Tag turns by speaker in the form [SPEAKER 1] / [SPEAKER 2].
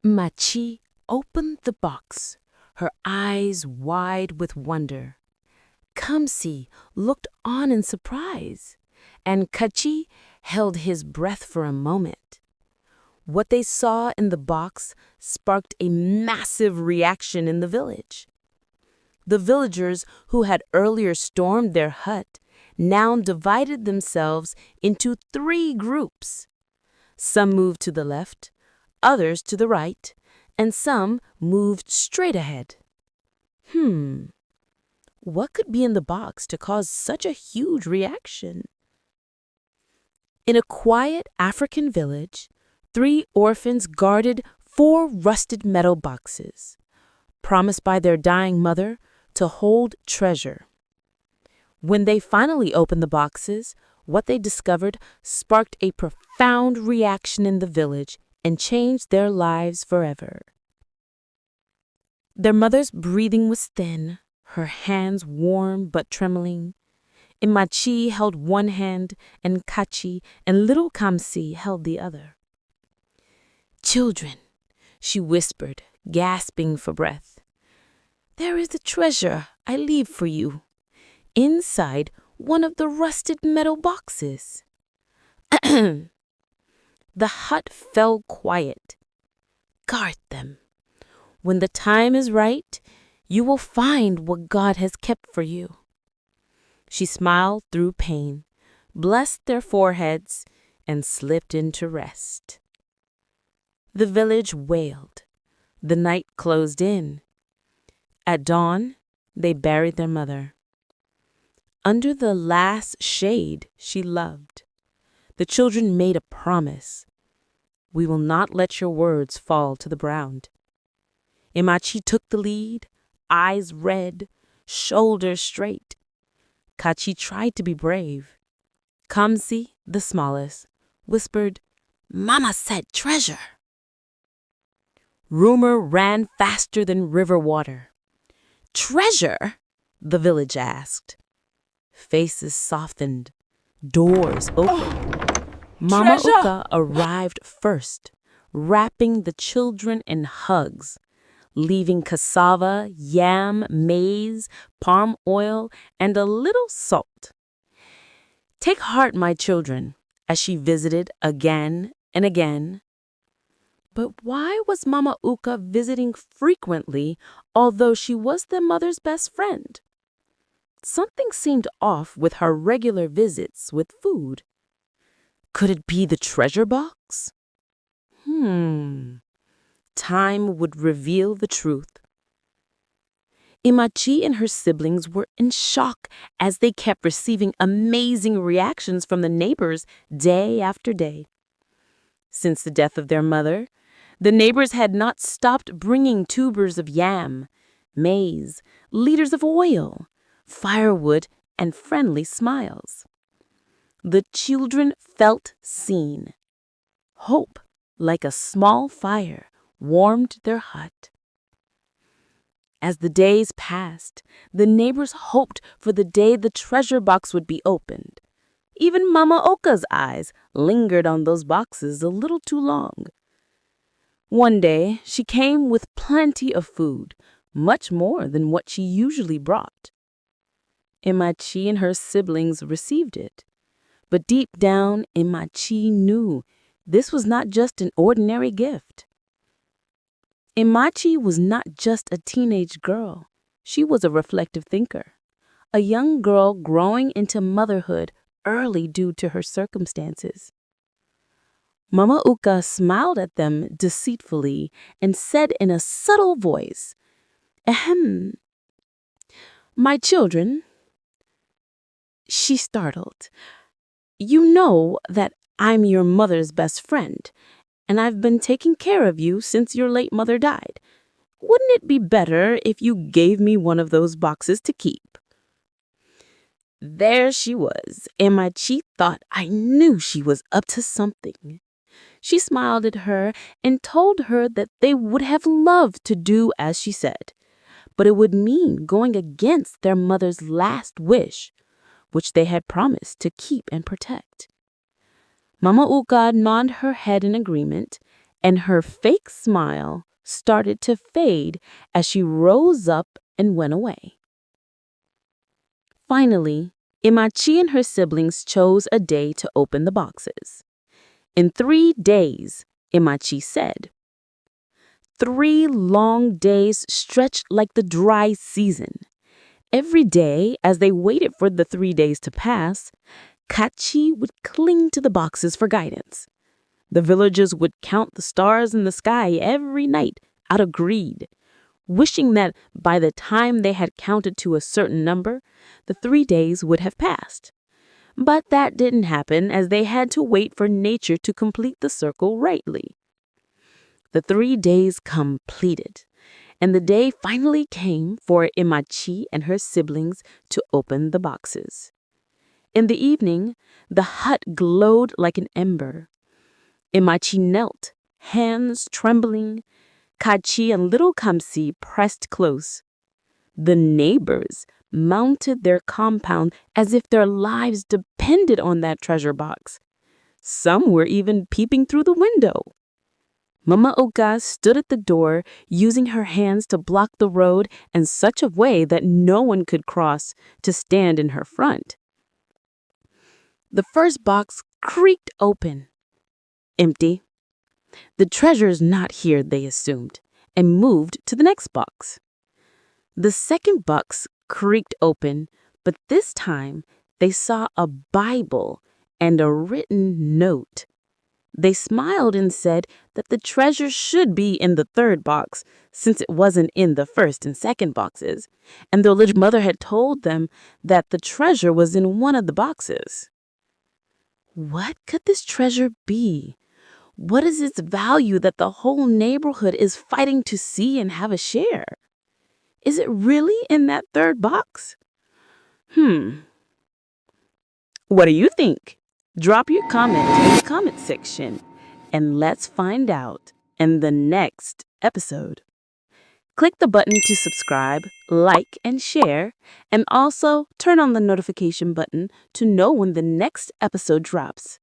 [SPEAKER 1] Mmachi opened the box, her eyes wide with wonder. Kamsi looked on in surprise, and Kachi held his breath for a moment. What they saw in the box sparked a massive reaction in the village. The villagers who had earlier stormed their hut now divided themselves into 3 groups. Some moved to the left, others to the right, and some moved straight ahead. What could be in the box to cause such a huge reaction? In a quiet African village, 3 orphans guarded 4 rusted metal boxes, promised by their dying mother to hold treasure. When they finally opened the boxes, what they discovered sparked a profound reaction in the village and changed their lives forever. Their mother's breathing was thin, her hands warm but trembling. Mmachi held one hand, and Kachi and little Kamsi held the other. "Children," she whispered, gasping for breath, "there is a treasure I leave for you, inside one of the rusted metal boxes." The hut fell quiet. "Guard them. When the time is right, you will find what God has kept for you." She smiled through pain, blessed their foreheads, and slipped into rest. The village wailed. The night closed in. At dawn, they buried their mother. Under the last shade she loved, the children made a promise. "We will not let your words fall to the ground." Mmachi took the lead, eyes red, shoulders straight. Kachi tried to be brave. Kamsi, the smallest, whispered, "Mama said treasure." Rumor ran faster than river water. "Treasure?" the village asked. Faces softened. Doors opened. Mama
[SPEAKER 2] Treasure!
[SPEAKER 1] Uka arrived first, wrapping the children in hugs, leaving cassava, yam, maize, palm oil, and a little salt. "Take heart, my children," as she visited again and again. But why was Mama Uka visiting frequently, although she was their mother's best friend? Something seemed off with her regular visits with food. Could it be the treasure box? Time would reveal the truth. Mmachi and her siblings were in shock as they kept receiving amazing reactions from the neighbors day after day. Since the death of their mother, the neighbors had not stopped bringing tubers of yam, maize, liters of oil, firewood, and friendly smiles. The children felt seen. Hope, like a small fire, warmed their hut. As the days passed, the neighbors hoped for the day the treasure box would be opened. Even Mama Oka's eyes lingered on those boxes a little too long. One day, she came with plenty of food, much more than what she usually brought. Mmachi and her siblings received it. But deep down, Mmachi knew this was not just an ordinary gift. Mmachi was not just a teenage girl. She was a reflective thinker, a young girl growing into motherhood early due to her circumstances. Mama Uka smiled at them deceitfully and said in a subtle voice, "Ahem, my children." She startled. "You know that I'm your mother's best friend, and I've been taking care of you since your late mother died. Wouldn't it be better if you gave me one of those boxes to keep?" There she was, and Mmachi thought I knew she was up to something. She smiled at her and told her that they would have loved to do as she said, but it would mean going against their mother's last wish, which they had promised to keep and protect. Mama Uka nodded her head in agreement, and her fake smile started to fade as she rose up and went away. Finally, Mmachi and her siblings chose a day to open the boxes. In 3 days, Mmachi said. 3 long days stretched like the dry season. Every day, as they waited for the 3 days to pass, Kachi would cling to the boxes for guidance. The villagers would count the stars in the sky every night out of greed, wishing that by the time they had counted to a certain number, the 3 days would have passed. But that didn't happen, as they had to wait for nature to complete the circle rightly. The 3 days completed, and the day finally came for Mmachi and her siblings to open the boxes. In the evening, the hut glowed like an ember. Mmachi knelt, hands trembling. Kachi and little Kamsi pressed close. The neighbors mounted their compound as if their lives depended on that treasure box. Some were even peeping through the window. Mama Oka stood at the door, using her hands to block the road in such a way that no one could cross to stand in her front. The first box creaked open. Empty. The treasure's not here, they assumed, and moved to the next box. The second box creaked open, but this time they saw a Bible and a written note. They smiled and said that the treasure should be in the third box, since it wasn't in the first and second boxes, and their village mother had told them that the treasure was in one of the boxes. What could this treasure be? What is its value that the whole neighborhood is fighting to see and have a share? Is it really in that third box? What do you think? Drop your comment in the comment section, and let's find out in the next episode. Click the button to subscribe, like, and share, and also turn on the notification button to know when the next episode drops.